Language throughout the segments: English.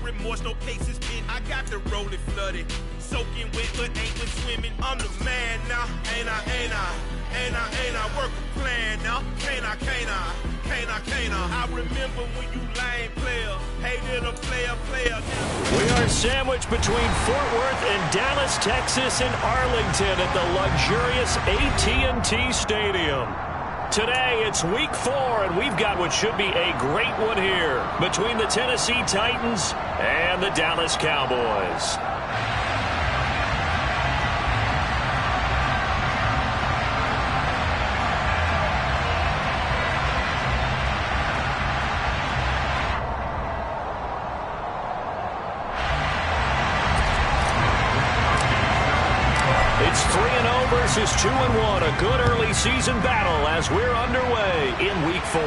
remorse, no cases pinned. I got the rolling flooded, soaking wet, but ain't been swimming. I'm the man now, ain't I? Work a plan now, can't I? I remember when you lame player, hated a player. We are sandwiched between Fort Worth and Dallas, Texas, and Arlington at the luxurious AT&T Stadium. Today, it's week 4, and we've got what should be a great one here between the Tennessee Titans and the Dallas Cowboys. It's 3-0 versus 2-1, a good early season battle as we're underway in week 4.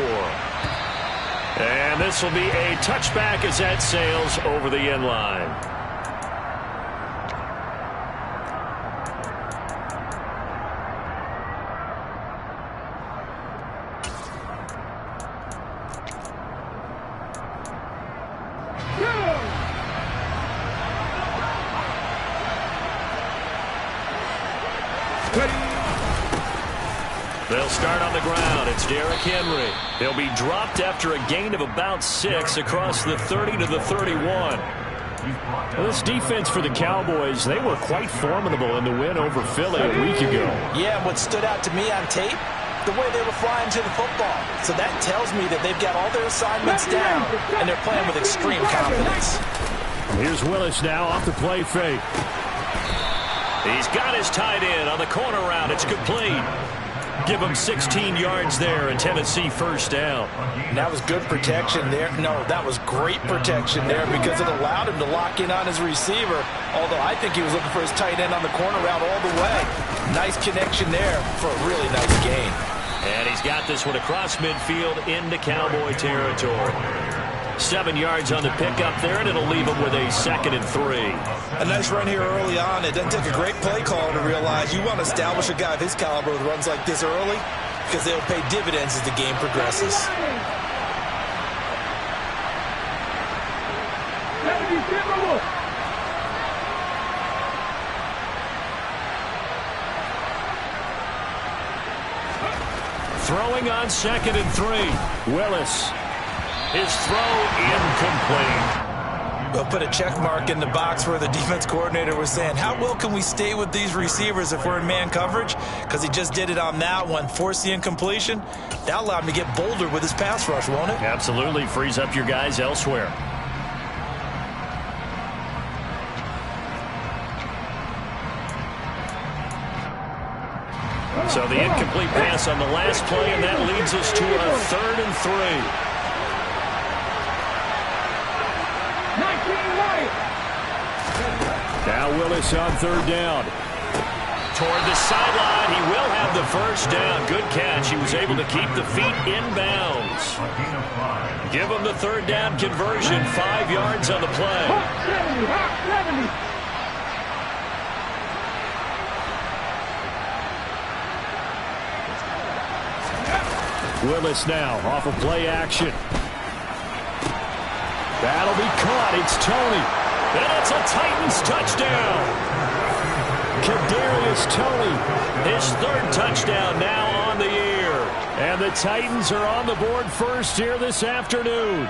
And this will be a touchback as that sails over the end line. They'll start on the ground. It's Derrick Henry. He'll be dropped after a gain of about 6 across the 30 to the 31. Well, this defense for the Cowboys, they were quite formidable in the win over Philly a week ago. Yeah, and what stood out to me on tape, the way they were flying to the football. So that tells me that they've got all their assignments down, and they're playing with extreme confidence. Here's Willis now off the play fake. He's got his tight end on the corner route. It's complete. Give him 16 yards there, and Tennessee first down. And that was good protection there. No, that was great protection there because it allowed him to lock in on his receiver, although I think he was looking for his tight end on the corner route all the way. Nice connection there for a really nice gain. And he's got this one across midfield into Cowboy territory. 7 yards on the pickup there, and it'll leave him with a 2nd and 3. A nice run here early on. It doesn't take a great play caller to realize you want to establish a guy of his caliber with runs like this early because they'll pay dividends as the game progresses. Throwing on 2nd and 3. Willis. His throw incomplete. We'll put a check mark in the box where the defense coordinator was saying, how well can we stay with these receivers if we're in man coverage? Because he just did it on that one, forced the incompletion. That allowed him to get bolder with his pass rush, won't it? Absolutely. Frees up your guys elsewhere. So the incomplete pass on the last play, and that leads us to a 3rd and 3. Now Willis on 3rd down. Toward the sideline, he will have the first down. Good catch. He was able to keep the feet in bounds. Give him the 3rd down conversion. 5 yards on the play. Willis now off of play action. That'll be caught. It's Toney. And it's a Titans touchdown. Kadarius Toney, his 3rd touchdown now on the year. And the Titans are on the board first here this afternoon.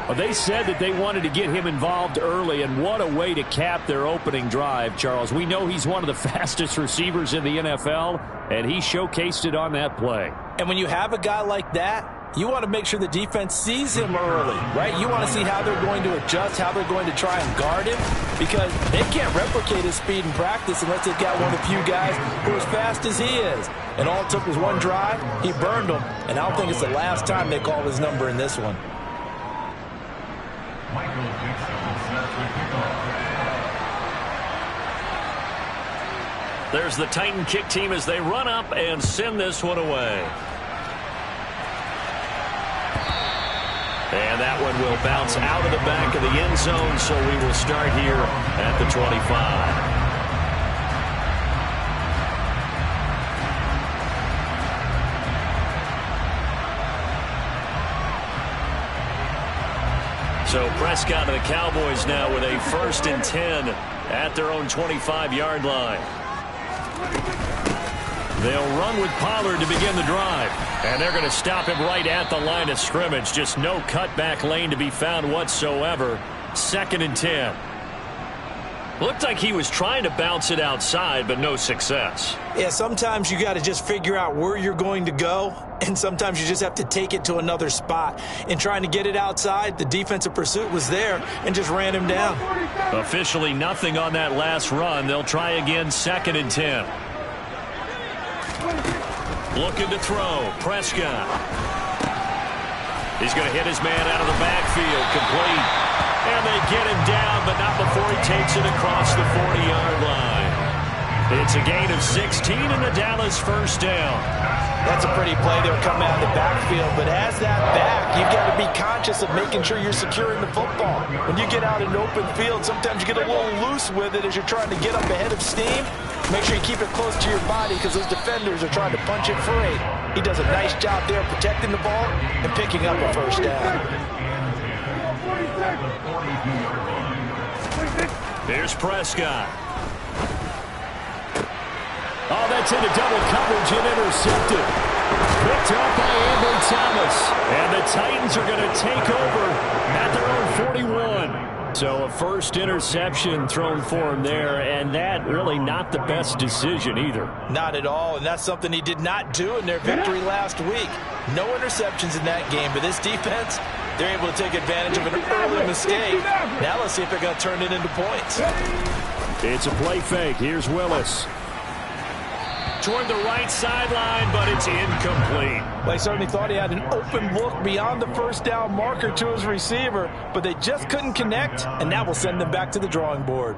Well, they said that they wanted to get him involved early, and what a way to cap their opening drive, Charles. We know he's one of the fastest receivers in the NFL, and he showcased it on that play. And when you have a guy like that, you want to make sure the defense sees him early, right? You want to see how they're going to adjust, how they're going to try and guard him, because they can't replicate his speed in practice unless they've got one of the few guys who are as fast as he is. And all it took was one drive. He burned them, and I don't think it's the last time they called his number in this one. There's the Titan kick team as they run up and send this one away. And that one will bounce out of the back of the end zone, so we will start here at the 25. So Prescott and the Cowboys now with a 1st and 10 at their own 25-yard line. They'll run with Pollard to begin the drive. And they're going to stop him right at the line of scrimmage. Just no cutback lane to be found whatsoever. 2nd and 10. Looked like he was trying to bounce it outside, but no success. Yeah, sometimes you got to just figure out where you're going to go, and sometimes you just have to take it to another spot. In trying to get it outside, the defensive pursuit was there and just ran him down. Officially nothing on that last run. They'll try again, 2nd and 10. Looking to throw. Prescott. He's going to hit his man out of the backfield. Complete. And they get him down, but not before he takes it across the 40-yard line. It's a gain of 16 and the Dallas 1st down. That's a pretty play there coming out of the backfield, but as that back, you've got to be conscious of making sure you're securing the football. When you get out in open field, sometimes you get a little loose with it as you're trying to get up ahead of steam. Make sure you keep it close to your body because those defenders are trying to punch it free. He does a nice job there protecting the ball and picking up a 1st down. Here's Prescott. Oh, that's into double coverage and intercepted. Picked up by Ambry Thomas. And the Titans are going to take over at their own 41. So a 1st interception thrown for him there, and that really not the best decision either. Not at all, and that's something he did not do in their victory last week. No interceptions in that game, but this defense, they're able to take advantage of an early mistake. Now let's see if they're going to turn it into points. It's a play fake. Here's Willis. Toward the right sideline, but it's incomplete. Well, he certainly thought he had an open look beyond the 1st down marker to his receiver, but they just couldn't connect, and that will send them back to the drawing board.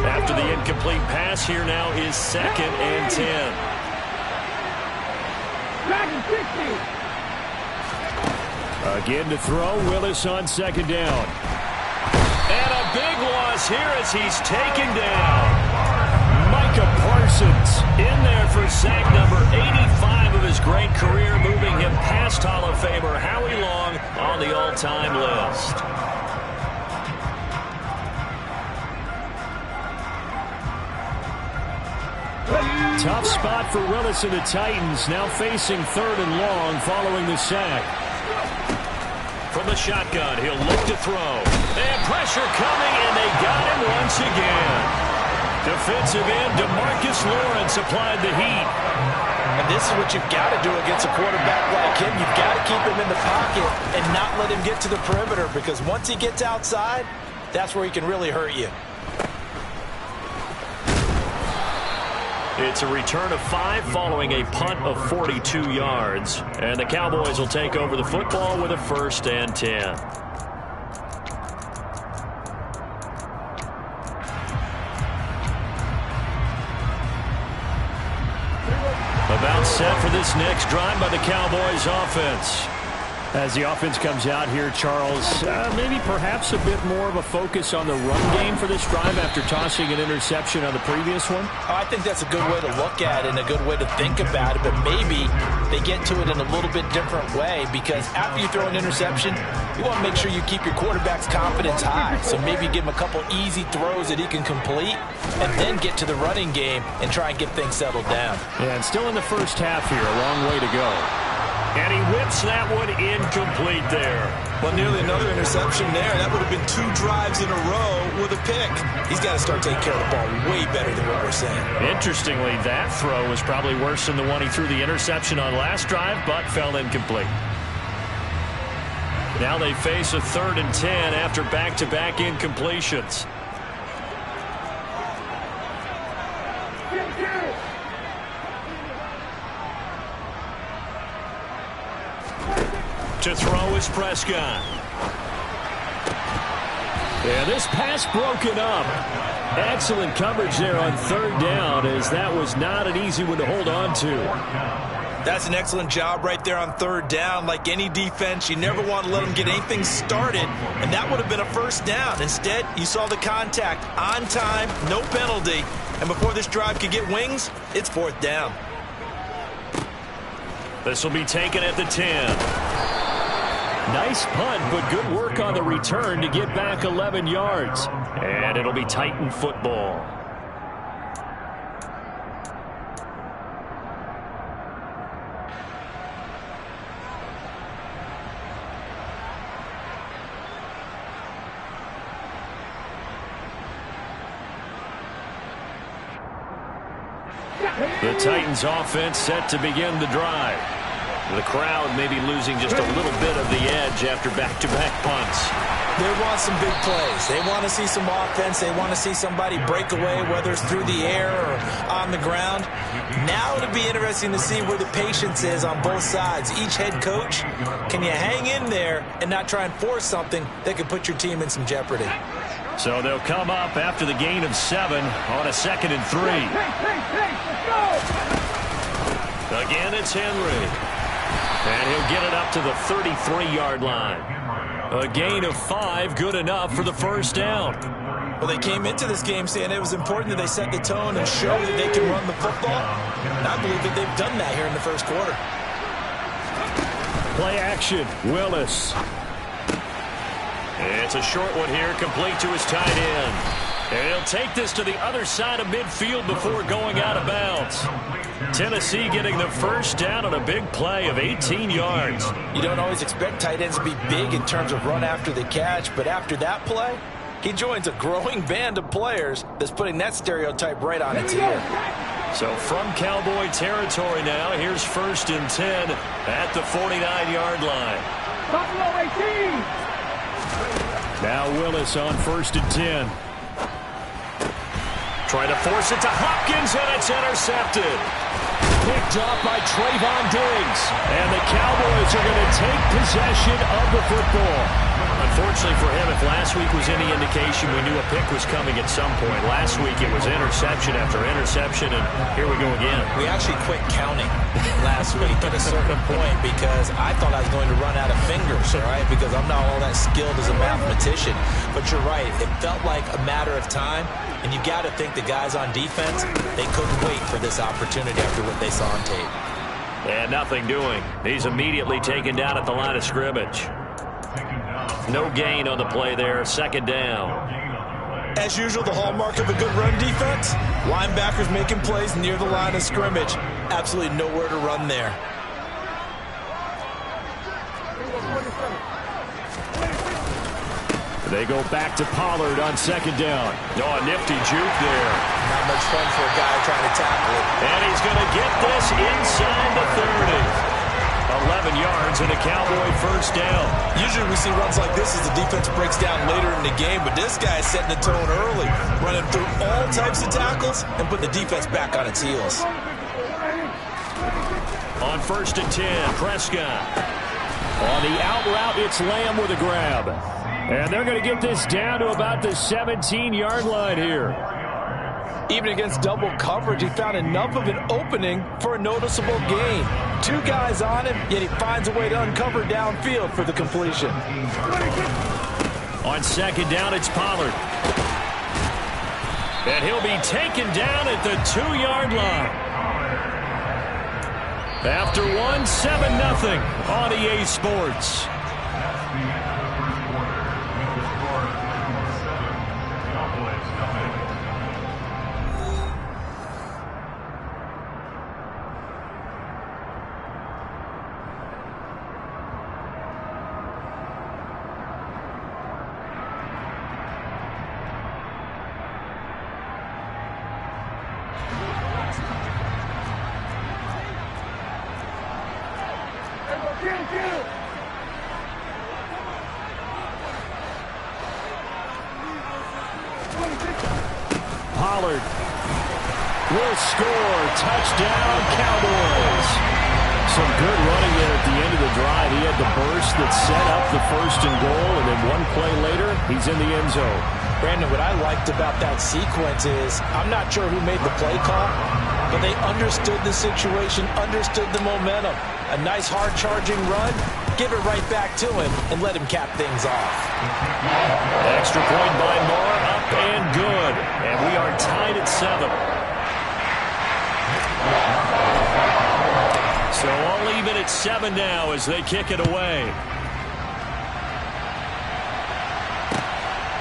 After the incomplete pass, here now is 2nd and 10. Again to throw. Willis on 2nd down. And a big loss here as he's taken down. Micah Parsons in there for sack number 85 of his great career, moving him past Hall of Famer Howie Long on the all-time list. Tough spot for Willis and the Titans, now facing 3rd and long following the sack. From the shotgun, he'll look to throw. And pressure coming, and they got him once again. Defensive end DeMarcus Lawrence applied the heat. And this is what you've got to do against a quarterback like him. You've got to keep him in the pocket and not let him get to the perimeter, because once he gets outside, that's where he can really hurt you. It's a return of 5 following a punt of 42 yards. And the Cowboys will take over the football with a 1st and 10. About set for this next drive by the Cowboys offense. As the offense comes out here, Charles, maybe perhaps a bit more of a focus on the run game for this drive after tossing an interception on the previous one? I think that's a good way to look at it and a good way to think about it, but maybe they get to it in a little bit different way, because after you throw an interception, you want to make sure you keep your quarterback's confidence high. So maybe give him a couple easy throws that he can complete and then get to the running game and try and get things settled down. Yeah, and still in the first half here, a long way to go. And he whips that one incomplete there. Well, nearly another interception there. That would have been 2 drives in a row with a pick. He's got to start taking care of the ball way better than what we're saying. Interestingly, that throw was probably worse than the one he threw the interception on last drive, but fell incomplete. Now they face a 3rd and 10 after back-to-back incompletions. To throw is Prescott. And this pass broken up. Excellent coverage there on 3rd down, as that was not an easy one to hold on to. That's an excellent job right there on third down. Like any defense, you never want to let them get anything started, and that would have been a first down. Instead, you saw the contact on time, no penalty, and before this drive could get wings, it's fourth down. This will be taken at the 10. Nice punt, but good work on the return to get back 11 yards. And it'll be Titan football. The Titans offense set to begin the drive. The crowd may be losing just a little bit of the edge after back-to-back punts. They want some big plays. They want to see some offense. They want to see somebody break away, whether it's through the air or on the ground. Now it'll be interesting to see where the patience is on both sides. Each head coach, can you hang in there and not try and force something that could put your team in some jeopardy? So they'll come up after the gain of 7 on a 2nd and 3. Again, it's Henry. And he'll get it up to the 33-yard line. A gain of 5, good enough for the first down. Well, they came into this game saying it was important that they set the tone and show that they can run the football. And I believe that they've done that here in the first quarter. Play action, Willis. It's a short one here, complete to his tight end. And he'll take this to the other side of midfield before going out of bounds. Tennessee getting the first down on a big play of 18 yards. You don't always expect tight ends to be big in terms of run after the catch, but after that play, he joins a growing band of players that's putting that stereotype right on its head. So from Cowboy territory now, here's 1st and 10 at the 49-yard line. Buffalo 18. Now Willis on 1st and 10. Trying to force it to Hopkins, and it's intercepted. Picked off by Trayvon Diggs. And the Cowboys are going to take possession of the football. Unfortunately for him, if last week was any indication, we knew a pick was coming at some point. Last week it was interception after interception, and here we go again. We actually quit counting last week at a certain point because I thought I was going to run out of fingers, all right, because I'm not all that skilled as a mathematician. But you're right. It felt like a matter of time, and you got to think the guys on defense, they couldn't wait for this opportunity after what they saw on tape. And nothing doing. He's immediately taken down at the line of scrimmage. No gain on the play there, 2nd down. As usual, the hallmark of a good run defense, linebackers making plays near the line of scrimmage. Absolutely nowhere to run there. They go back to Pollard on 2nd down. Oh, a nifty juke there. Not much fun for a guy trying to tackle it. And he's going to get this inside the 30. 11 yards and a Cowboy first down. Usually we see runs like this as the defense breaks down later in the game, but this guy is setting the tone early, running through all types of tackles and putting the defense back on its heels. On 1st and 10, Prescott. On the out route, it's Lamb with a grab. And they're going to get this down to about the 17-yard line here. Even against double coverage, he found enough of an opening for a noticeable gain. 2 guys on him, yet he finds a way to uncover downfield for the completion. On 2nd down, it's Pollard. And he'll be taken down at the 2-yard line. After 1, 7-0 on EA Sports. Pollard will score. Touchdown, Cowboys. Some good running there at the end of the drive. He had the burst that set up the 1st and goal, and then one play later, he's in the end zone. Brandon, what I liked about that sequence is I'm not sure who made the play call, but they understood the situation, understood the momentum. A nice hard-charging run, give it right back to him, and let him cap things off. Extra point by Moore, up and good. And we are tied at 7. So all even at 7 now as they kick it away.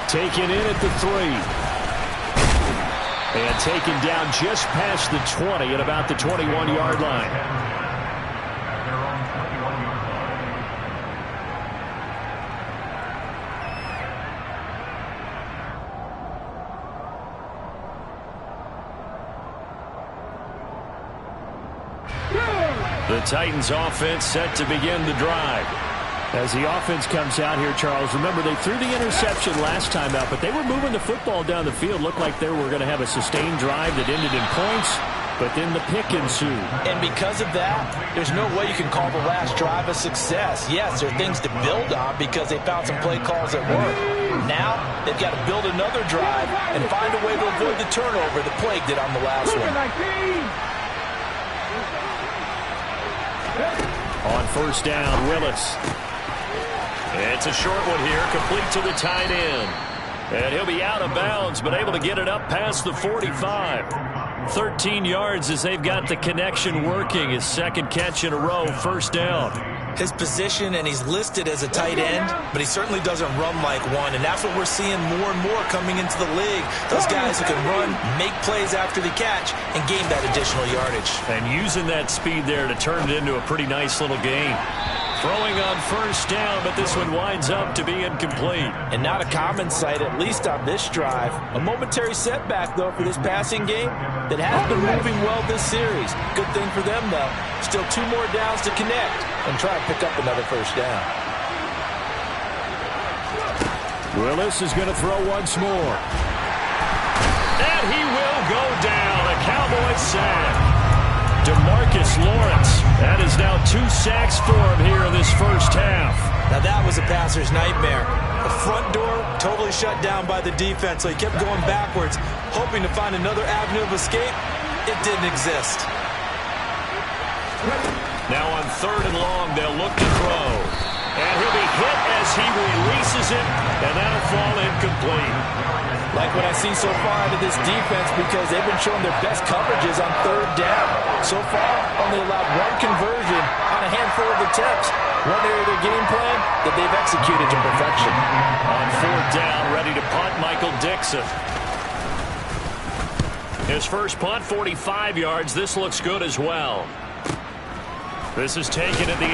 Taken in at the 3. And taken down just past the 20 at about the 21-yard line. The Titans offense set to begin the drive. As the offense comes out here, Charles, remember they threw the interception last time out, but they were moving the football down the field. Looked like they were going to have a sustained drive that ended in points, but then the pick ensued. And because of that, there's no way you can call the last drive a success. Yes, there are things to build on because they found some play calls that work. Now, they've got to build another drive and find a way to avoid the turnover that plagued it on the last one. On first down, Willis. It's a short one here, complete to the tight end. And he'll be out of bounds, but able to get it up past the 45. 13 yards as they've got the connection working. His second catch in a row, first down. His position, and he's listed as a tight end, but he certainly doesn't run like one, and that's what we're seeing more and more coming into the league. Those guys who can run, make plays after the catch, and gain that additional yardage. And using that speed there to turn it into a pretty nice little gain. Throwing on first down, but this one winds up to be incomplete. And not a common sight, at least on this drive. A momentary setback, though, for this passing game that has been moving well this series. Good thing for them, though. Still 2 more downs to connect and try to pick up another first down. Willis is going to throw once more. And he will go down. A Cowboys sack. DeMarcus Lawrence. That is now 2 sacks for him here in this first half. Now that was a passer's nightmare. The front door totally shut down by the defense, so he kept going backwards, hoping to find another avenue of escape. It didn't exist. Now on third and long, they'll look to throw. And he'll be hit as he releases it, and that'll fall incomplete. Like what I see so far out of this defense, because they've been showing their best coverages on third down. So far, only allowed 1 conversion on a handful of attempts. One area of their game plan that they've executed to perfection. On fourth down, ready to punt, Michael Dixon. His first punt, 45 yards. This looks good as well. This is taken at the 18.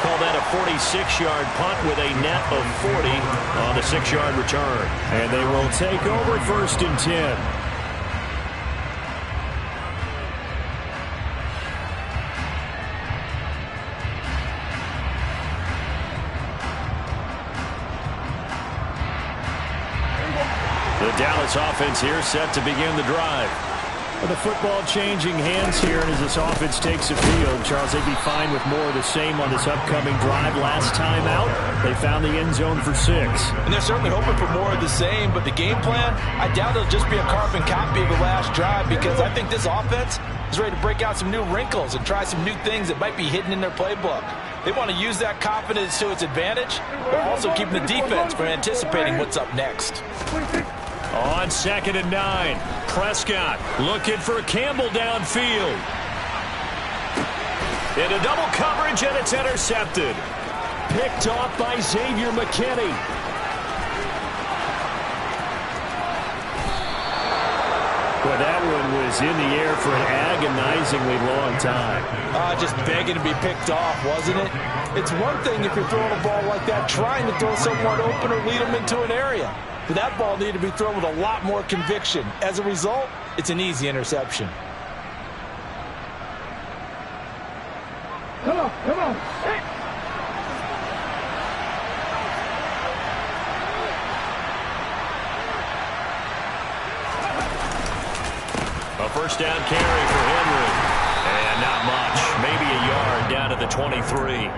Call that a 46-yard punt with a net of 40 on a 6-yard return. And they will take over first and 10. The Dallas offense here set to begin the drive. With the football changing hands here, and as this offense takes the field, Charles, they'd be fine with more of the same on this upcoming drive. Last time out, they found the end zone for 6. And they're certainly hoping for more of the same, but the game plan, I doubt it'll just be a carbon copy of the last drive, because I think this offense is ready to break out some new wrinkles and try some new things that might be hidden in their playbook. They want to use that confidence to its advantage, while also keeping the defense from anticipating what's up next. On 2nd and 9, Prescott looking for Campbell downfield. Into double coverage, and it's intercepted. Picked off by Xavier McKinney. Well, that one was in the air for an agonizingly long time. Just begging to be picked off, wasn't it? It's one thing if you're throwing a ball like that, trying to throw someone open or lead them into an area. But that ball needed to be thrown with a lot more conviction. As a result, it's an easy interception. Come on, come on. Hey. A first down carry for Henry. And not much. Maybe a yard down to the 23.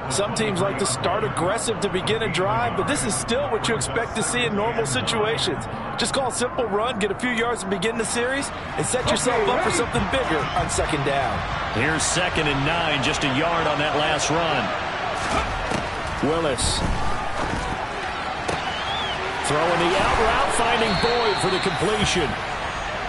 Some teams like to start aggressive to begin a drive, but this is still what you expect to see in normal situations. Just call a simple run, get a few yards to begin the series, and set yourself up for something bigger on second down. Here's 2nd and 9, just a yard on that last run. Willis. Throwing the out route, finding Boyd for the completion.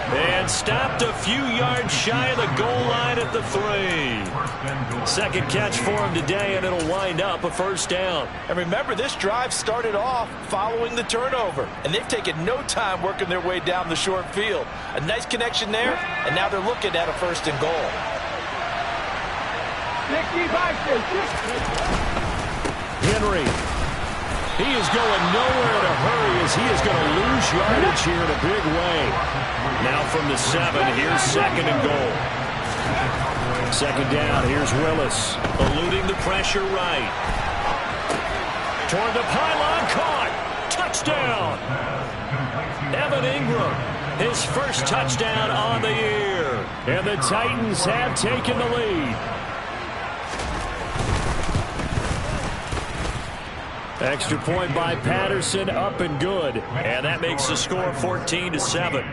And stopped a few yards shy of the goal line at the 3. Second catch for him today, and it'll wind up a first down. And remember, this drive started off following the turnover, and they've taken no time working their way down the short field. A nice connection there, and now they're looking at a 1st and goal. Henry. He is going nowhere in a hurry as he is going to lose yardage here in a big way. Now from the 7, here's 2nd and goal. 2nd down, here's Willis. Eluding the pressure right. Toward the pylon, caught. Touchdown. Evan Ingram, his first touchdown on the year. And the Titans have taken the lead. Extra point by Patterson, up and good. And that makes the score 14-7.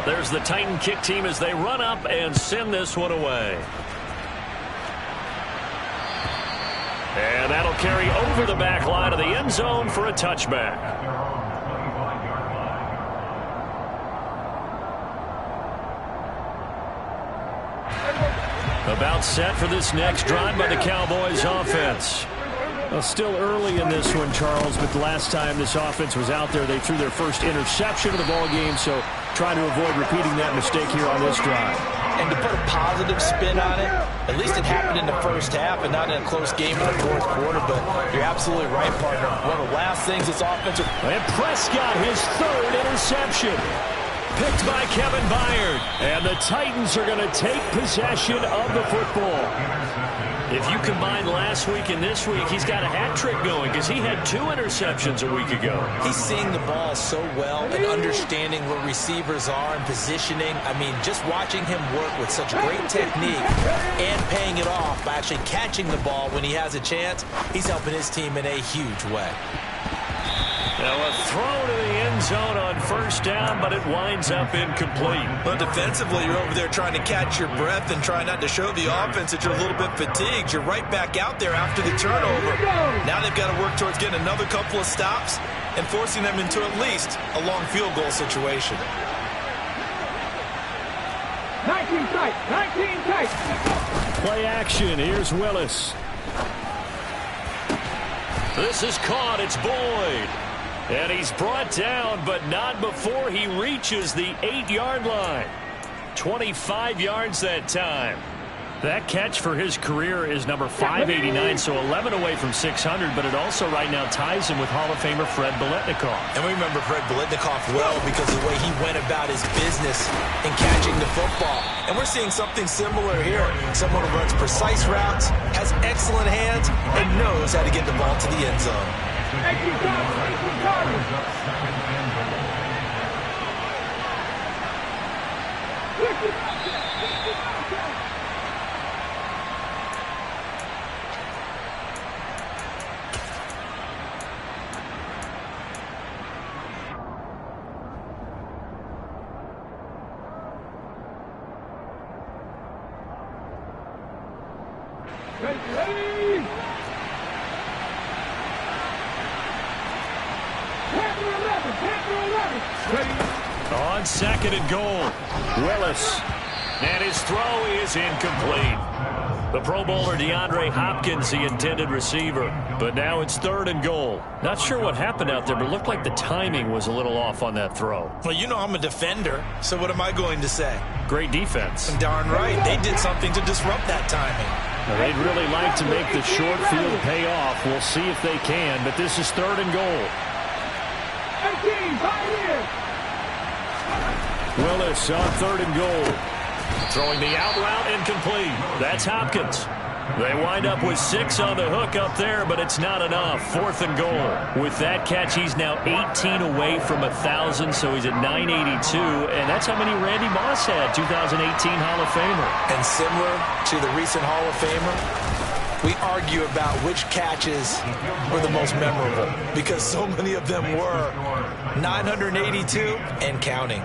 There's the Titan kick team as they run up and send this one away. And that'll carry over the back line of the end zone for a touchback. About set for this next drive by the Cowboys offense. Well, still early in this one, Charles, but the last time this offense was out there, they threw their first interception of the ball game, so trying to avoid repeating that mistake here on this drive. And to put a positive spin on it, at least it happened in the first half and not in a close game in the 4th quarter, but you're absolutely right, partner. One of the last things this offensive... And Prescott, his 3rd interception. Picked by Kevin Byard. And the Titans are going to take possession of the football. If you combine last week and this week, he's got a hat trick going because he had 2 interceptions a week ago. He's seeing the ball so well and understanding where receivers are and positioning. I mean, just watching him work with such great technique and paying it off by actually catching the ball when he has a chance, he's helping his team in a huge way. Now a throw to the end zone on 1st down, but it winds up incomplete. Well, defensively, you're over there trying to catch your breath and try not to show the offense that you're a little bit fatigued. You're right back out there after the turnover. Now they've got to work towards getting another couple of stops and forcing them into at least a long field goal situation. 19 tight, 19 tight. Play action, here's Willis. This is caught, it's Boyd. And he's brought down, but not before he reaches the 8-yard line. 25 yards that time. That catch for his career is number 589, so 11 away from 600, but it also right now ties him with Hall of Famer Fred Biletnikoff. And we remember Fred Biletnikoff well because of the way he went about his business in catching the football. And we're seeing something similar here. Someone who runs precise routes, has excellent hands, and knows how to get the ball to the end zone. On 2nd and goal, Willis. And his throw is incomplete. The Pro Bowler DeAndre Hopkins, the intended receiver. But now it's 3rd and goal. Not sure what happened out there, but it looked like the timing was a little off on that throw. Well, you know I'm a defender, so what am I going to say? Great defense. Darn right. They did something to disrupt that timing. Now, they'd really like to make the short field pay off. We'll see if they can, but this is 3rd and goal. 18, 5 years. Willis on 3rd and goal. Throwing the out route incomplete. That's Hopkins. They wind up with 6 on the hook up there, but it's not enough. 4th and goal. With that catch, he's now 18 away from 1,000, so he's at 982, and that's how many Randy Moss had, 2018 Hall of Famer. And similar to the recent Hall of Famer, we argue about which catches were the most memorable because so many of them were 982 and counting.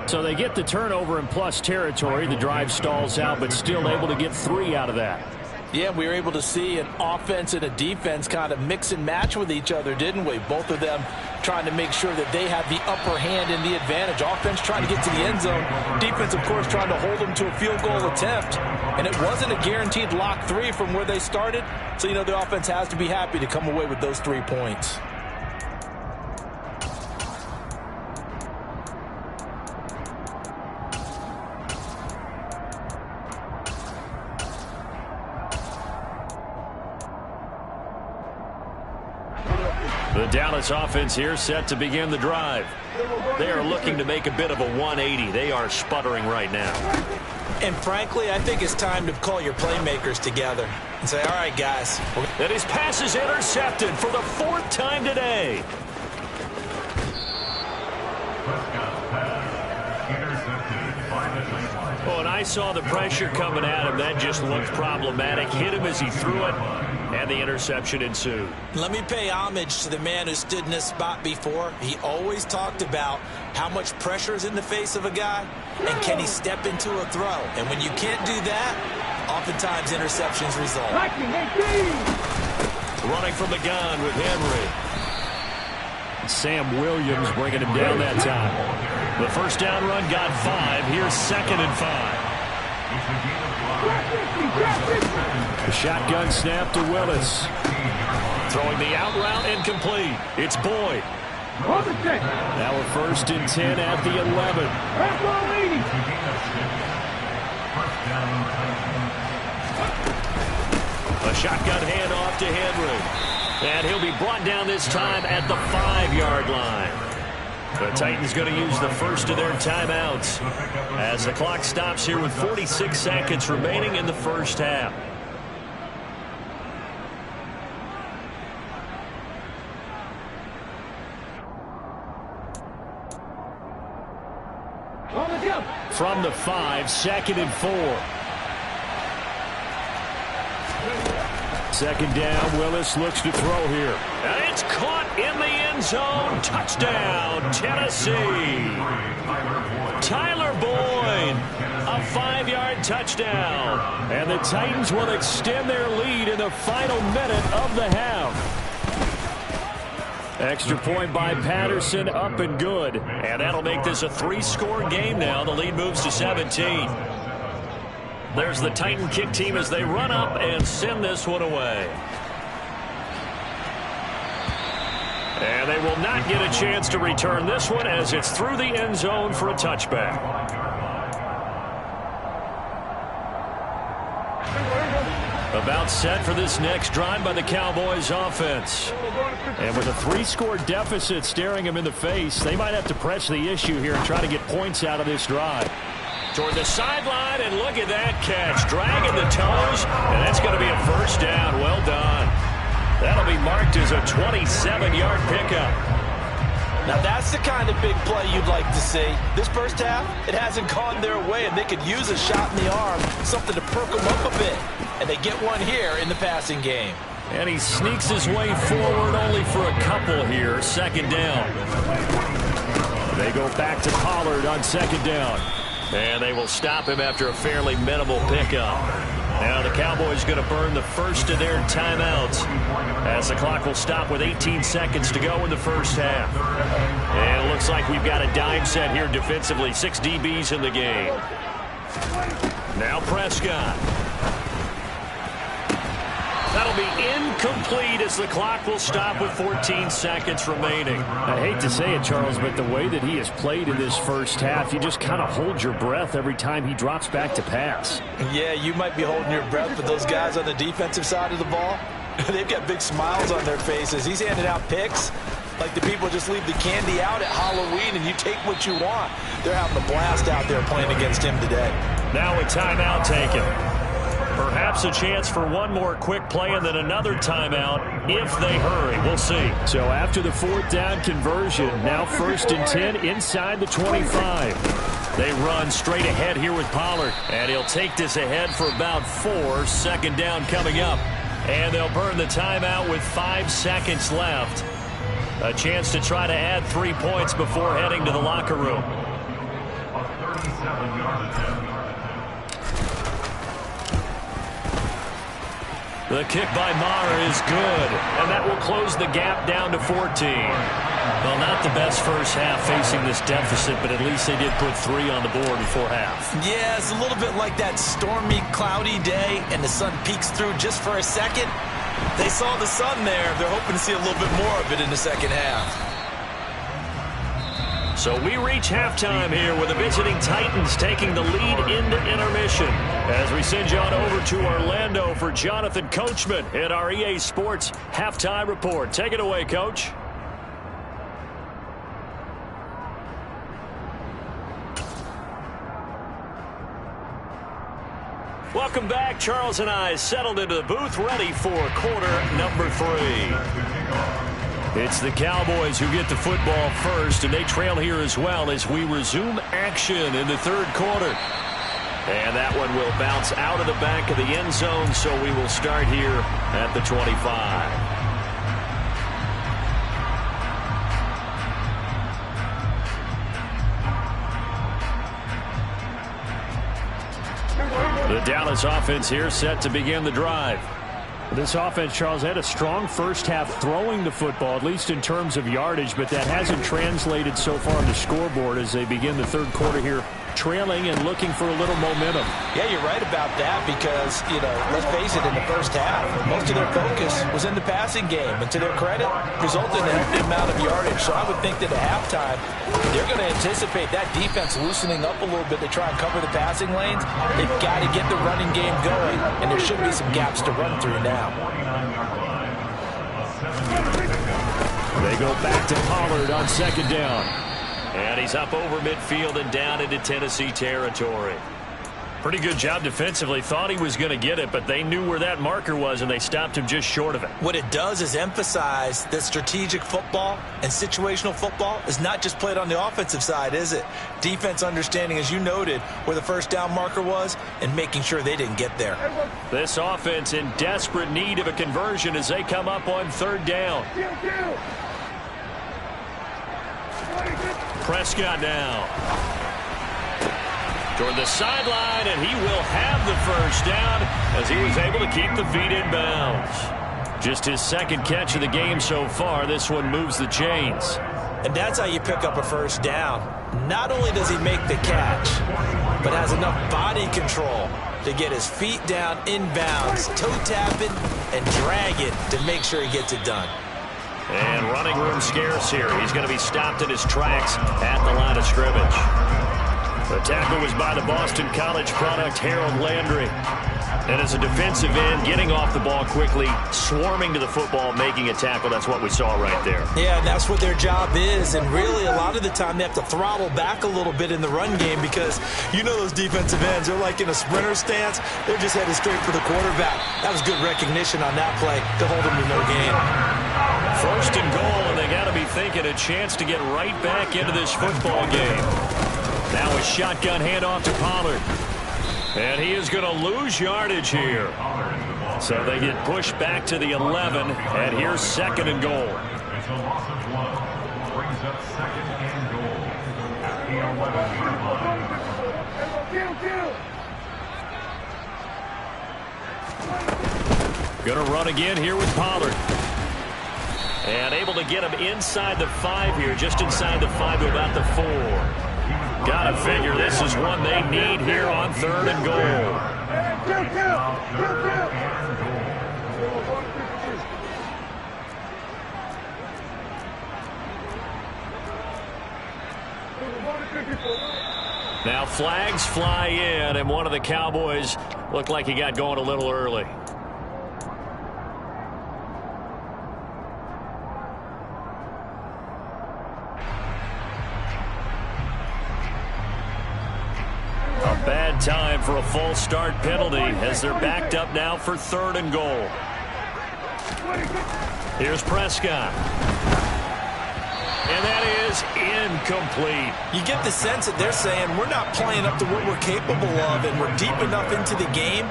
So they get the turnover in plus territory. The drive stalls out, but still able to get 3 out of that. Yeah, we were able to see an offense and a defense kind of mix and match with each other, didn't we? Both of them trying to make sure that they have the upper hand and the advantage. Offense trying to get to the end zone. Defense, of course, trying to hold them to a field goal attempt. And it wasn't a guaranteed lock 3 from where they started. So, you know, the offense has to be happy to come away with those 3 points. The Dallas offense here set to begin the drive. They are looking to make a bit of a 180. They are sputtering right now. And frankly, I think it's time to call your playmakers together and say, all right, guys. And his pass is intercepted for the 4th time today. Oh, and I saw the pressure coming at him. That just looked problematic. Hit him as he threw it, and the interception ensued. Let me pay homage to the man who stood in this spot before. He always talked about how much pressure is in the face of a guy, and can he step into a throw. And when you can't do that, oftentimes interceptions result. Running from the gun with Henry. Sam Williams bringing him down that time. The first down run got 5. Here's 2nd and 5. The shotgun snap to Willis. Throwing the out route incomplete. It's Boyd. Now a 1st and 10 at the 11. A shotgun handoff to Henry. And he'll be brought down this time at the 5-yard line. The Titans going to use the first of their timeouts as the clock stops here with 46 seconds remaining in the first half. From the 5, 2nd and 4. 2nd down, Willis looks to throw here. And it's caught in the end zone. Touchdown, Tennessee. Tyler Boyd, a 5-yard touchdown. And the Titans will extend their lead in the final minute of the half. Extra point by Patterson, up and good. And that'll make this a 3-score game now. The lead moves to 17. There's the Titan kick team as they run up and send this one away. And they will not get a chance to return this one as it's through the end zone for a touchback. About set for this next drive by the Cowboys offense. And with a 3-score deficit staring them in the face, they might have to press the issue here and try to get points out of this drive. Toward the sideline, and look at that catch. Dragging the toes, and that's going to be a 1st down. Well done. That'll be marked as a 27-yard pickup. Now that's the kind of big play you'd like to see. This first half, it hasn't gone their way, and they could use a shot in the arm, something to perk them up a bit. And they get one here in the passing game. And he sneaks his way forward only for a couple here. 2nd down. They go back to Pollard on 2nd down. And they will stop him after a fairly minimal pickup. Now the Cowboys going to burn the first of their timeouts as the clock will stop with 18 seconds to go in the first half. And it looks like we've got a dime set here defensively. 6 DBs in the game. Now Prescott. That'll be incomplete as the clock will stop with 14 seconds remaining. I hate to say it, Charles, but the way that he has played in this first half, you just kind of hold your breath every time he drops back to pass. Yeah, you might be holding your breath, but those guys on the defensive side of the ball, they've got big smiles on their faces. He's handing out picks like the people just leave the candy out at Halloween and you take what you want. They're having a blast out there playing against him today. Now a timeout taken. Perhaps a chance for one more quick play and then another timeout if they hurry. We'll see. So after the 4th down conversion, now 1st and 10 inside the 25. They run straight ahead here with Pollard. And he'll take this ahead for about 4. 2nd down coming up. And they'll burn the timeout with 5 seconds left. A chance to try to add 3 points before heading to the locker room. The kick by Maher is good, and that will close the gap down to 14. Well, not the best first half facing this deficit, but at least they did put 3 on the board before half. Yeah, it's a little bit like that stormy, cloudy day, and the sun peeks through just for a second. They saw the sun there. They're hoping to see a little bit more of it in the second half. So we reach halftime here with the visiting Titans taking the lead into intermission. As we send you on over to Orlando for Jonathan Coachman at our EA Sports Halftime Report. Take it away, Coach. Welcome back. Charles and I settled into the booth, ready for quarter number 3. It's the Cowboys who get the football first, and they trail here as well as we resume action in the 3rd quarter. And that one will bounce out of the back of the end zone, so we will start here at the 25. The Dallas offense here set to begin the drive. This offense, Charles, had a strong first half throwing the football, at least in terms of yardage, but that hasn't translated so far on the scoreboard as they begin the 3rd quarter here, trailing and looking for a little momentum. Yeah, you're right about that because, let's face it, in the first half, most of their focus was in the passing game, and to their credit, resulted in a healthy amount of yardage. So I would think that at halftime, they're going to anticipate that defense loosening up a little bit to try and cover the passing lanes. They've got to get the running game going, and there should be some gaps to run through now. They go back to Pollard on 2nd down. And he's up over midfield and down into Tennessee territory. Pretty good job defensively. Thought he was going to get it, but they knew where that marker was, and they stopped him just short of it. What it does is emphasize that strategic football and situational football is not just played on the offensive side, is it? Defense understanding, as you noted, where the first down marker was and making sure they didn't get there. This offense in desperate need of a conversion as they come up on 3rd down. Prescott now toward the sideline, and he will have the first down as he was able to keep the feet in bounds. Just his 2nd catch of the game so far. This one moves the chains. And that's how you pick up a first down. Not only does he make the catch, but has enough body control to get his feet down inbounds, toe tapping and dragging to make sure he gets it done. And running room scarce here. He's going to be stopped in his tracks at the line of scrimmage. The tackle was by the Boston College product, Harold Landry. And as a defensive end, getting off the ball quickly, swarming to the football, making a tackle. That's what we saw right there. Yeah, and that's what their job is. And really, a lot of the time, they have to throttle back a little bit in the run game because you know those defensive ends, they're like in a sprinter stance. They're just headed straight for the quarterback. That was good recognition on that play to hold them to no gain. 1st and goal, and they got to be thinking a chance to get right back into this football game. Now a shotgun handoff to Pollard. And he is going to lose yardage here. So they get pushed back to the 11, and here's 2nd and goal. Going to run again here with Pollard. And able to get him inside the 5 here, just inside the 5 to about the 4. Got to figure this is one they need here on 3rd and goal. Now flags fly in, and one of the Cowboys looked like he got going a little early. A bad Time for a false start penalty as they're backed up now for 3rd and goal. Here's Prescott. And that is incomplete. You get the sense that they're saying we're not playing up to what we're capable of, and we're deep enough into the game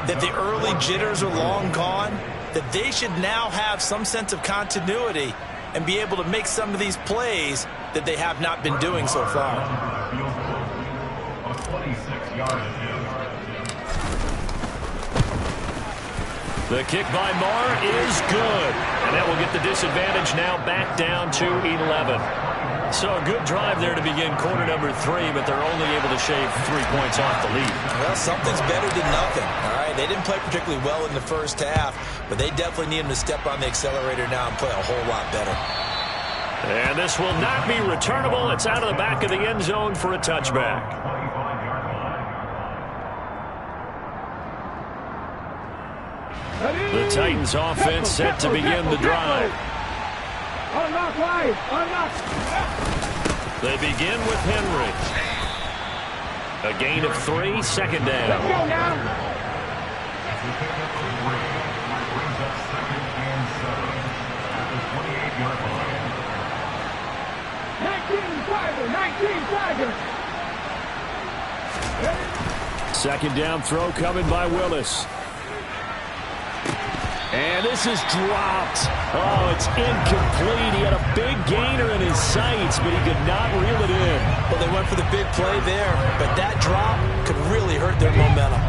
that the early jitters are long gone, that they should now have some sense of continuity and be able to make some of these plays that they have not been doing so far. The kick by Marr is good. And that will get the disadvantage now back down to 11. So a good drive there to begin quarter number 3, but they're only able to shave 3 points off the lead. Well, something's better than nothing. All right, they didn't play particularly well in the first half, but they definitely need them to step on the accelerator now and play a whole lot better. And this will not be returnable. It's out of the back of the end zone for a touchback. The Titans offense set to begin the drive. They begin with Henry. A gain of 3, 2nd down. Let's go now. Second down throw coming by Willis. And this is dropped. Oh, it's incomplete. He had a big gainer in his sights, but he could not reel it in. Well, they went for the big play there, but that drop could really hurt their momentum.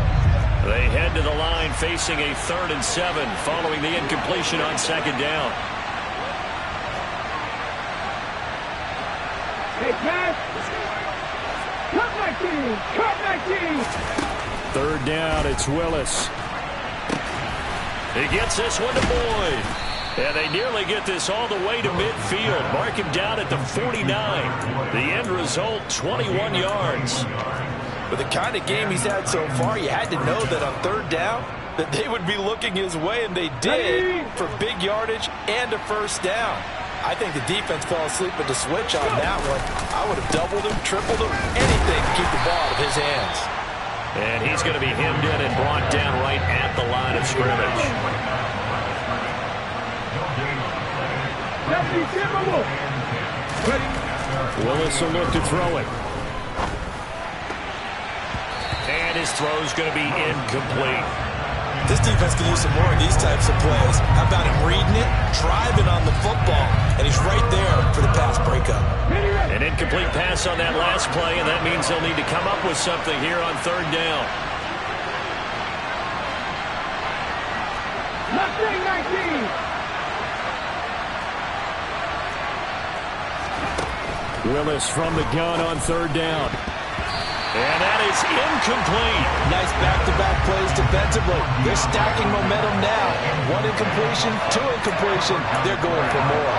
They head to the line facing a 3rd and 7 following the incompletion on 2nd down. Hey, pass. Cut my team. Cut my team. 3rd down, it's Willis. He gets this one to Boyd. And they nearly get this all the way to midfield. Mark him down at the 49. The end result, 21 yards. With the kind of game he's had so far, you had to know that on 3rd down that they would be looking his way, and they did, for big yardage and a 1st down. I think the defense fell asleep at the switch on that one. I would have doubled him, tripled him, anything to keep the ball out of his hands. And he's going to be hemmed in and brought down right at the line of scrimmage. Willis will look to throw it. And his throw's going to be incomplete. This defense can use some more of these types of plays. How about him reading it, driving on the football, and he's right there for the pass breakup. An incomplete pass on that last play, and that means they'll need to come up with something here on 3rd down. Mustang 19. Willis from the gun on 3rd down. And that is incomplete. Nice back-to-back plays defensively. They're stacking momentum now. 1 incompletion, 2 incompletion. They're going for more.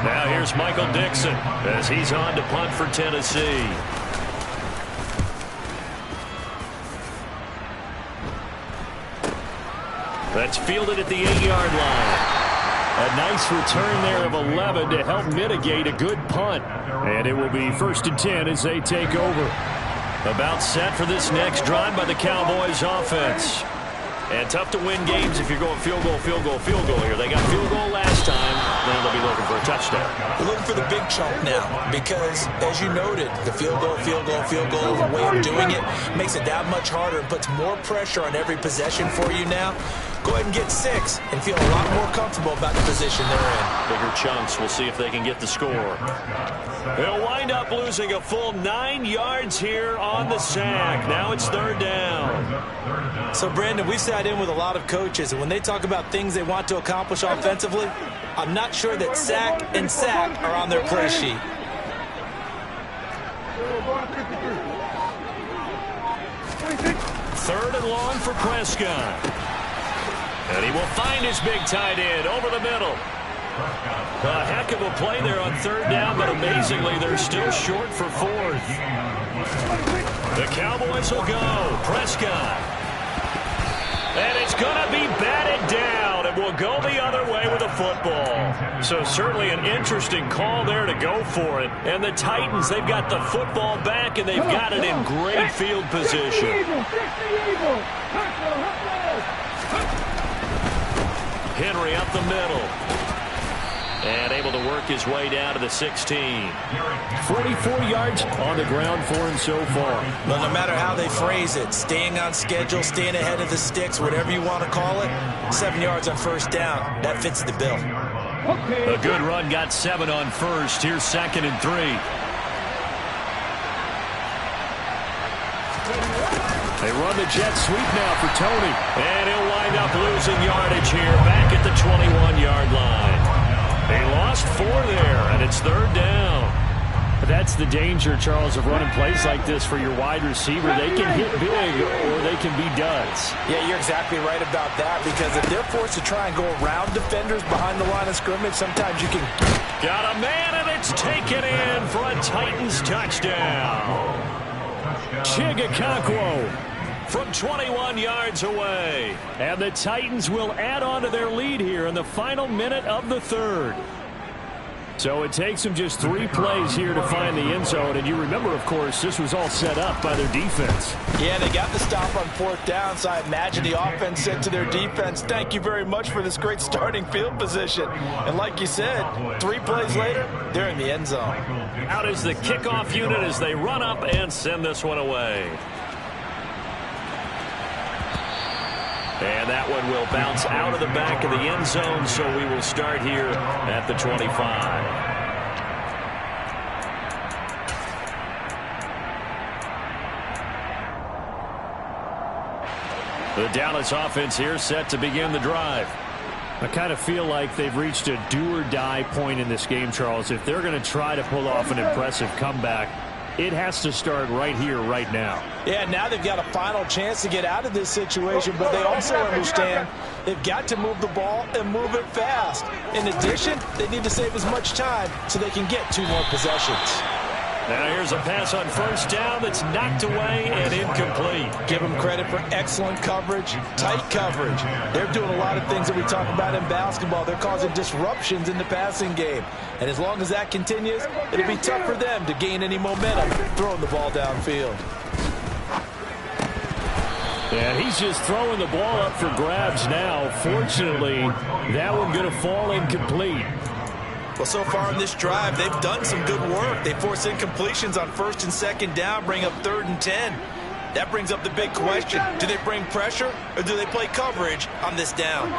Now here's Michael Dixon as he's on to punt for Tennessee. That's fielded at the 8-yard line. A nice return there of 11 to help mitigate a good punt. And it will be 1st and 10 as they take over. About set for this next drive by the Cowboys offense. And tough to win games if you're going field goal, field goal, field goal here. They got field goal last time. Now they'll be looking for a touchdown. We're looking for the big chunk now because, as you noted, the field goal, way of doing it makes it that much harder and puts more pressure on every possession for you now. Go ahead and get 6 and feel a lot more comfortable about the position they're in. Bigger chunks. We'll see if they can get the score. They'll wind up losing a full 9 yards here on the sack. Now it's 3rd down. So, Brandon, we've sat in with a lot of coaches, and when they talk about things they want to accomplish offensively, I'm not sure that sack and sack are on their play sheet. Third and long for Prescott. And he will find his big tight end over the middle. A heck of a play there on 3rd down, but amazingly, they're still short for 4th. The Cowboys will go. Prescott. And it's going to be batted down. It will will go the other way with a football. So certainly an interesting call there to go for it. And the Titans, they've got the football back, and they've got it in great field position. Henry up the middle. And able to work his way down to the 16. 44 yards on the ground for him so far. Well, no matter how they phrase it, staying on schedule, staying ahead of the sticks, whatever you want to call it, 7 yards on first down, that fits the bill. A good run got 7 on first. Here's 2nd and 3. They run the jet sweep now for Tony. And he'll wind up losing yardage here back at the 21-yard line. They lost 4 there, and it's 3rd down. That's the danger, Charles, of running plays like this for your wide receiver. They can hit big or they can be duds. Yeah, you're exactly right about that, because if they're forced to try and go around defenders behind the line of scrimmage, sometimes you can... Got a man, and it's taken in for a Titans touchdown. Chigakonkwo from 21 yards away. And the Titans will add on to their lead here in the final minute of the 3rd. So it takes them just 3 plays here to find the end zone. And you remember, of course, this was all set up by their defense. Yeah, they got the stop on 4th down, so I imagine the offense said to their defense, thank you very much for this great starting field position. And like you said, 3 plays later, they're in the end zone. Out is the kickoff unit as they run up and send this one away. And that one will bounce out of the back of the end zone, so we will start here at the 25. The Dallas offense here set to begin the drive. I kind of feel like they've reached a do-or-die point in this game, Charles. If they're going to try to pull off an impressive comeback, it has to start right here, right now. Yeah, now they've got a final chance to get out of this situation, but they also understand they've got to move the ball and move it fast. In addition, they need to save as much time so they can get 2 more possessions. Now here's a pass on first down that's knocked away and incomplete. Give them credit for excellent coverage, tight coverage. They're doing a lot of things that we talk about in basketball. They're causing disruptions in the passing game. And as long as that continues, it'll be tough for them to gain any momentum throwing the ball downfield. And he's just throwing the ball up for grabs now. Fortunately, that one going to fall incomplete. Well, so far in this drive, they've done some good work. They force incompletions on 1st and 2nd down, bring up 3rd and 10. That brings up the big question. Do they bring pressure or do they play coverage on this down?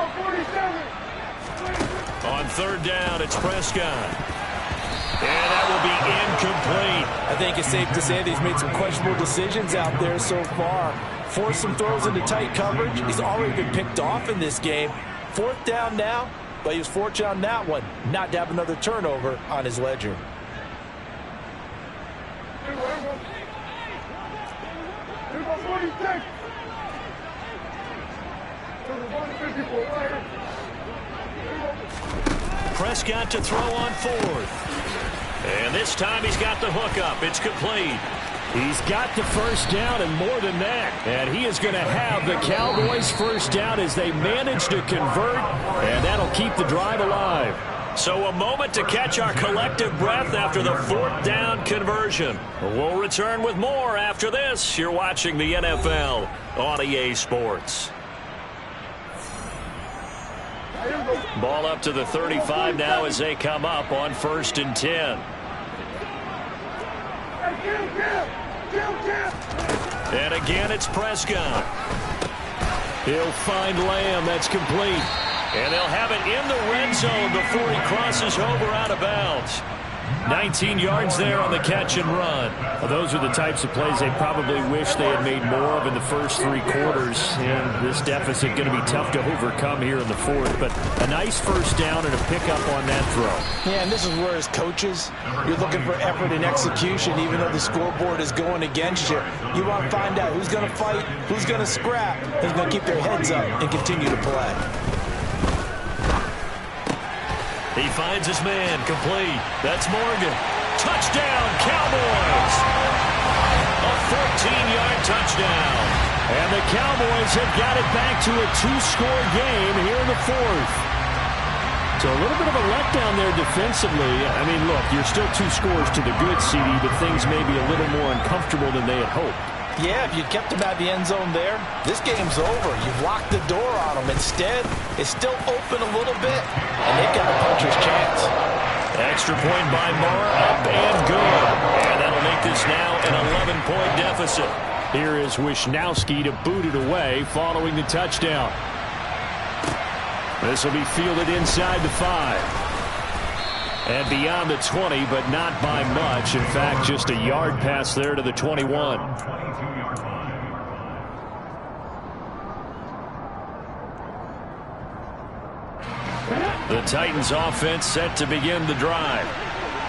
On 3rd down, it's Prescott. And that will be incomplete. I think it's safe to say that he's made some questionable decisions out there so far. Forced some throws into tight coverage. He's already been picked off in this game. 4th down now. But he was fortunate on that one, not to have another turnover on his ledger. Prescott to throw on 4th. And this time he's got the hook up. It's complete. He's got the first down and more than that. And he is going to have the Cowboys first down as they manage to convert. And that'll keep the drive alive. So a moment to catch our collective breath after the 4th down conversion. We'll return with more after this. You're watching the NFL on EA Sports. Ball up to the 35 now as they come up on 1st and 10. And again, it's Prescott. He'll find Lamb. That's complete. And they'll have it in the red zone before he crosses over out of bounds. 19 yards there on the catch and run. Well, those are the types of plays they probably wish they had made more of in the first 3 quarters. And this deficit going to be tough to overcome here in the 4th. But a nice first down and a pickup on that throw. Yeah, and this is where as coaches, you're looking for effort and execution even though the scoreboard is going against you. You want to find out who's going to fight, who's going to scrap, who's going to keep their heads up and continue to play. He finds his man, complete. That's Morgan. Touchdown, Cowboys! A 14-yard touchdown. And the Cowboys have got it back to a 2-score game here in the fourth. So a little bit of a letdown there defensively. I mean, look, you're still 2 scores to the good, CD, but things may be a little more uncomfortable than they had hoped. Yeah, if you kept them at the end zone there, this game's over. You've locked the door on them. Instead, it's still open a little bit, and they've got a puncher's chance. Extra point by Moore, up and good. And that'll make this now an 11-point deficit. Here is Wisnowski to boot it away following the touchdown. This will be fielded inside the 5. And beyond the 20, but not by much. In fact, just a yard pass there to the 21. The Titans offense set to begin the drive.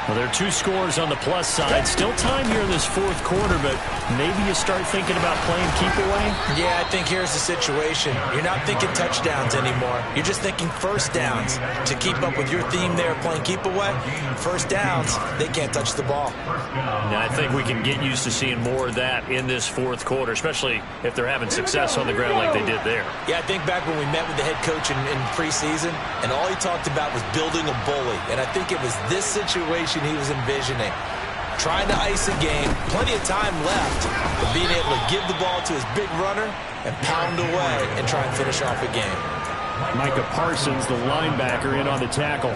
Well, there are 2 scores on the plus side. Still time here in this fourth quarter, but maybe you start thinking about playing keep away? Yeah, I think here's the situation. You're not thinking touchdowns anymore. You're just thinking first downs. To keep up with your theme there, playing keep away, first downs, they can't touch the ball. Now, I think we can get used to seeing more of that in this fourth quarter, especially if they're having success on the ground like they did there. Yeah, I think back when we met with the head coach in preseason, and all he talked about was building a bully. And I think it was this situation he was envisioning. Trying to ice a game, plenty of time left, but being able to give the ball to his big runner and pound away and try and finish off a game. Micah Parsons, the linebacker, in on the tackle.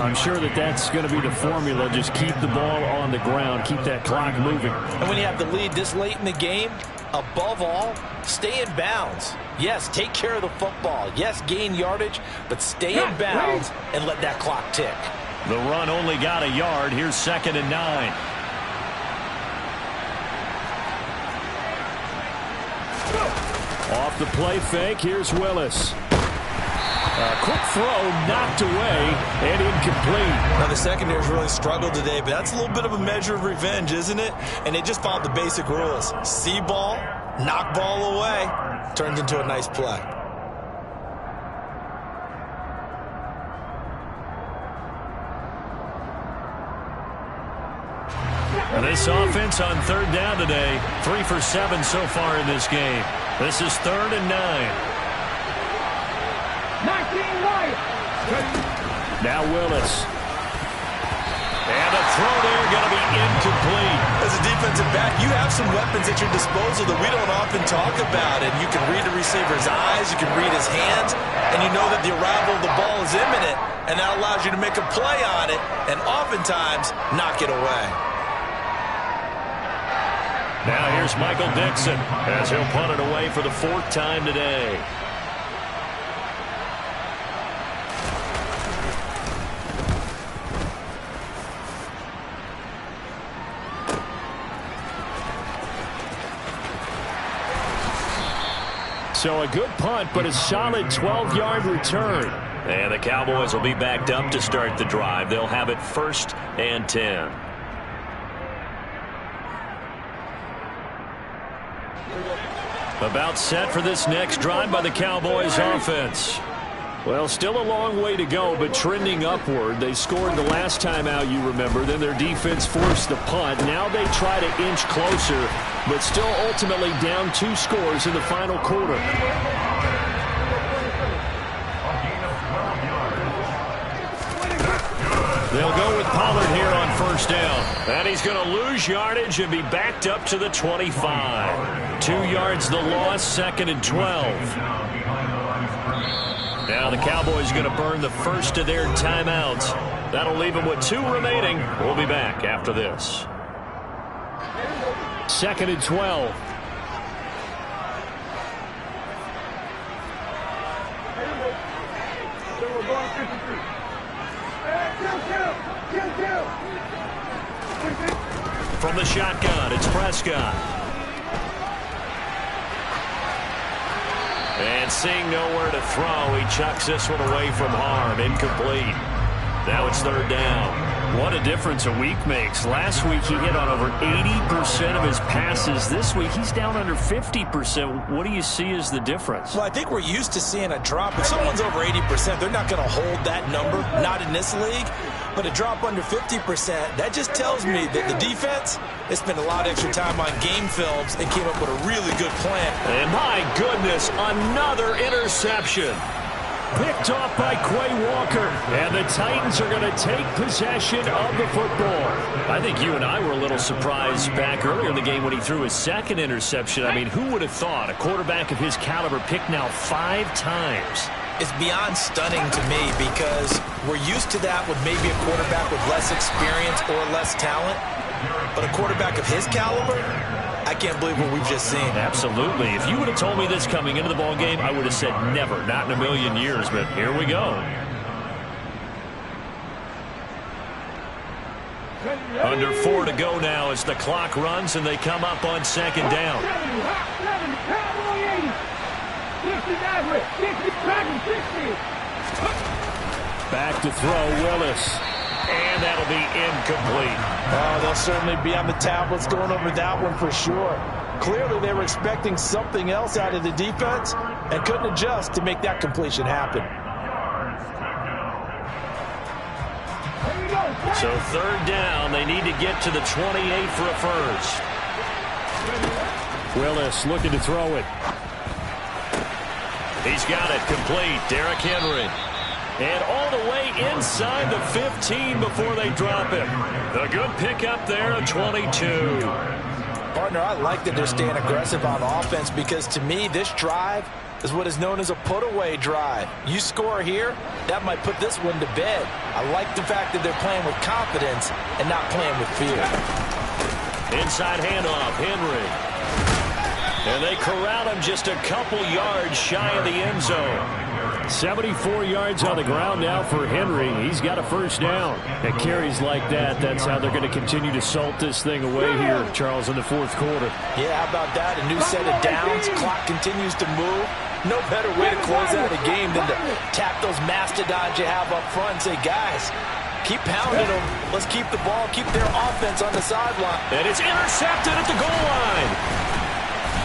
I'm sure that's going to be the formula. Just keep the ball on the ground, keep that clock moving. And when you have the lead this late in the game, above all, stay in bounds. Yes, take care of the football. Yes, gain yardage, but stay in bounds and let that clock tick. The run only got a yard. Here's 2nd and 9. Off the play fake, here's Willis. A quick throw knocked away and incomplete. Now the secondary's really struggled today, but that's a little bit of a measure of revenge, isn't it? And they just followed the basic rules. See ball, knock ball away, turns into a nice play. This offense on 3rd down today, 3 for 7 so far in this game. This is 3rd and 9. 19 right. Now Willis. And a throw there going to be incomplete. As a defensive back, you have some weapons at your disposal that we don't often talk about. And you can read the receiver's eyes, you can read his hands, and you know that the arrival of the ball is imminent, and that allows you to make a play on it and oftentimes knock it away. Now here's Michael Dixon as he'll punt it away for the 4th time today. So a good punt, but a solid 12-yard return. And the Cowboys will be backed up to start the drive. They'll have it 1st and 10. About set for this next drive by the Cowboys offense. Well, still a long way to go, but trending upward. They scored the last time out, you remember. Then their defense forced the punt. Now they try to inch closer, but still ultimately down 2 scores in the final quarter. They'll go with Pollard here on 1st down. And he's going to lose yardage and be backed up to the 25. 2 yards the loss, 2nd and 12. Now the Cowboys are going to burn the first of their timeouts. That'll leave them with 2 remaining. We'll be back after this. 2nd and 12. From the shotgun, it's Prescott. And seeing nowhere to throw, he chucks this one away from harm. Incomplete. Now it's 3rd down. What a difference a week makes. Last week he hit on over 80% of his passes. This week he's down under 50%. What do you see as the difference? Well, I think we're used to seeing a drop. If someone's over 80%, they're not going to hold that number, not in this league. But a drop under 50%, that just tells me that the defense has spent a lot of extra time on game films and came up with a really good plan. And my goodness, another interception. Picked off by Quay Walker. And the Titans are going to take possession of the football. I think you and I were a little surprised back earlier in the game when he threw his second interception. I mean, who would have thought a quarterback of his caliber picked now 5 times? It's beyond stunning to me because we're used to that with maybe a quarterback with less experience or less talent. But a quarterback of his caliber, I can't believe what we've just seen. Absolutely. If you would have told me this coming into the ball game, I would have said never, not in a million years. But here we go. Under 4 to go now as the clock runs and they come up on second down. Back to throw, Willis. And that'll be incomplete. Oh, they'll certainly be on the tablets going over that one for sure. Clearly they were expecting something else out of the defense and couldn't adjust to make that completion happen. So third down, they need to get to the 28 for a first. Willis looking to throw it. He's got it complete. Derrick Henry. And all the way inside the 15 before they drop him. A good pickup there at 22. Partner, I like that they're staying aggressive on offense because to me this drive is what is known as a put-away drive. You score here, that might put this one to bed. I like the fact that they're playing with confidence and not playing with fear. Inside handoff, Henry. And they corral him just a couple yards shy of the end zone. 74 yards on the ground now for Henry. He's got a first down. At carries like that, that's how they're going to continue to salt this thing away here, Charles, in the fourth quarter. Yeah, how about that? A new set of downs. Clock continues to move. No better way to close out a game than to tap those mastodons you have up front and say, guys, keep pounding them. Let's keep the ball, keep their offense on the sideline. And it's intercepted at the goal line.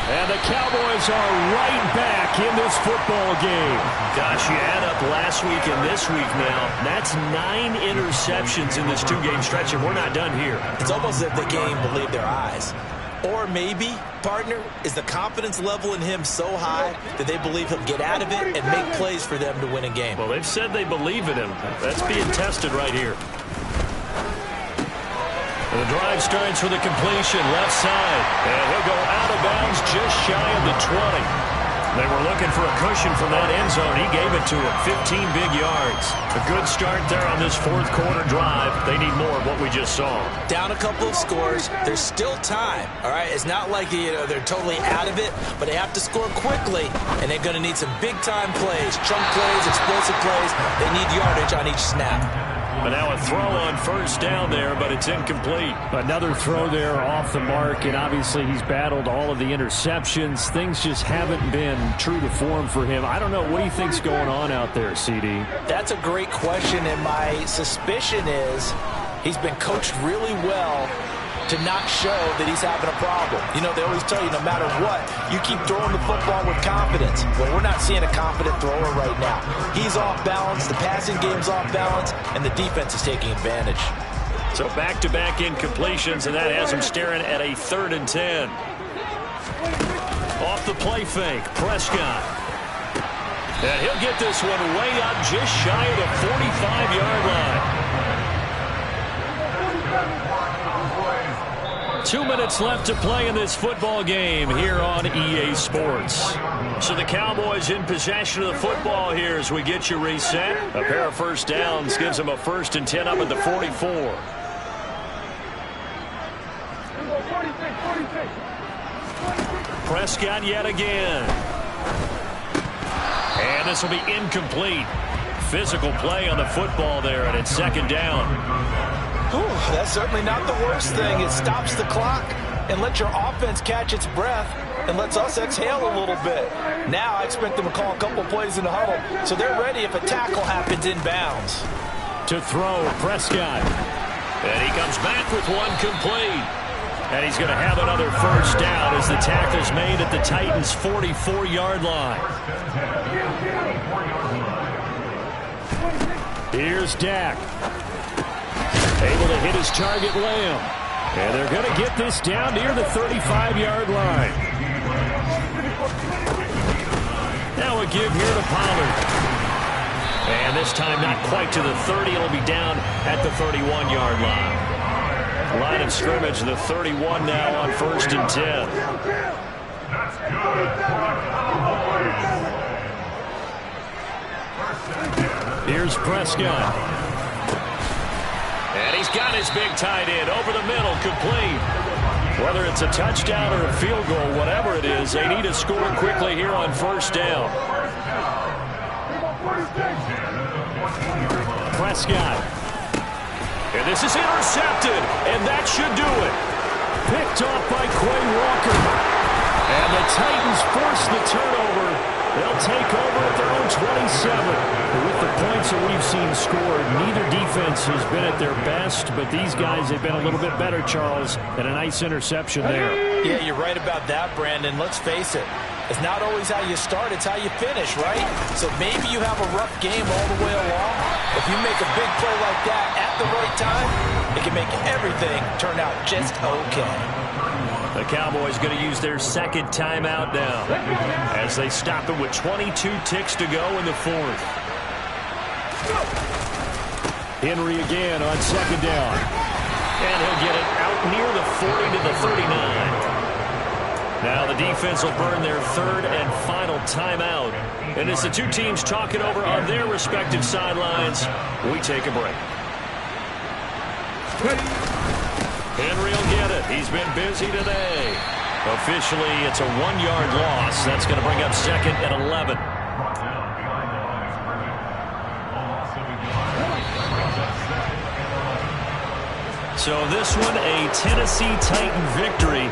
And the Cowboys are right back in this football game. Gosh, you add up last week and this week now, that's 9 interceptions in this 2-game stretch, and we're not done here. It's almost as if the game believed their eyes. Or maybe, partner, is the confidence level in him so high that they believe he'll get out of it and make plays for them to win a game. Well, they've said they believe in him. That's being tested right here. The drive starts with a completion left side. And he'll go out of bounds just shy of the 20. They were looking for a cushion from that end zone. He gave it to him. 15 big yards. A good start there on this fourth quarter drive. They need more of what we just saw. Down a couple of scores. There's still time. All right, it's not like they're totally out of it, but they have to score quickly, and they're going to need some big-time plays, chunk plays, explosive plays. They need yardage on each snap. But now a throw on first down there, but it's incomplete. Another throw there off the mark, and obviously he's battled all of the interceptions. Things just haven't been true to form for him. I don't know. What do you think's going on out there, CD? That's a great question, and my suspicion is he's been coached really well to not show that he's having a problem. You know, they always tell you no matter what, you keep throwing the football with confidence. Well, we're not seeing a confident thrower right now. He's off balance, the passing game's off balance, and the defense is taking advantage. So back-to-back incompletions, and that has him staring at a 3rd and 10. Off the play fake, Prescott. And he'll get this one way up just shy of the 45-yard line. 2 minutes left to play in this football game here on EA Sports. So the Cowboys in possession of the football here as we get you reset. A pair of first downs gives them a 1st and 10 up at the 44. Prescott yet again. And this will be incomplete. Physical play on the football there, and it's 2nd down. That's certainly not the worst thing. It stops the clock and lets your offense catch its breath and lets us exhale a little bit. Now I expect them to call a couple plays in the huddle so they're ready if a tackle happens inbounds. To throw, Prescott. And he comes back with one complete. And he's going to have another first down as the tackle's made at the Titans' 44-yard line. Here's Dak. Able to hit his target, Lamb. And they're going to get this down near the 35-yard line. Now a give here to Pollard. And this time not quite to the 30. It'll be down at the 31-yard line. Line of scrimmage, the 31 now on 1st and 10. Here's Prescott. And he's got his big tight end over the middle, complete. Whether it's a touchdown or a field goal, whatever it is, they need to score quickly here on 1st down. Prescott. And this is intercepted, and that should do it. Picked off by Quay Walker. And the Titans force the turnover. They'll take over at their own 27. With the points that we've seen scored, neither defense has been at their best, but these guys have been a little bit better, Charles, and a nice interception there. Yeah, you're right about that, Brandon. Let's face it. It's not always how you start, it's how you finish, right? So maybe you have a rough game all the way along. If you make a big play like that at the right time, it can make everything turn out just okay. The Cowboys going to use their second timeout now as they stop it with 22 ticks to go in the 4th. Henry again on 2nd down. And he'll get it out near the 40 to the 39. Now the defense will burn their 3rd and final timeout. And as the two teams talk it over on their respective sidelines, we take a break. Henry will get it. He's been busy today. Officially, it's a 1-yard loss. That's going to bring up 2nd and 11. So this one, a Tennessee Titan victory.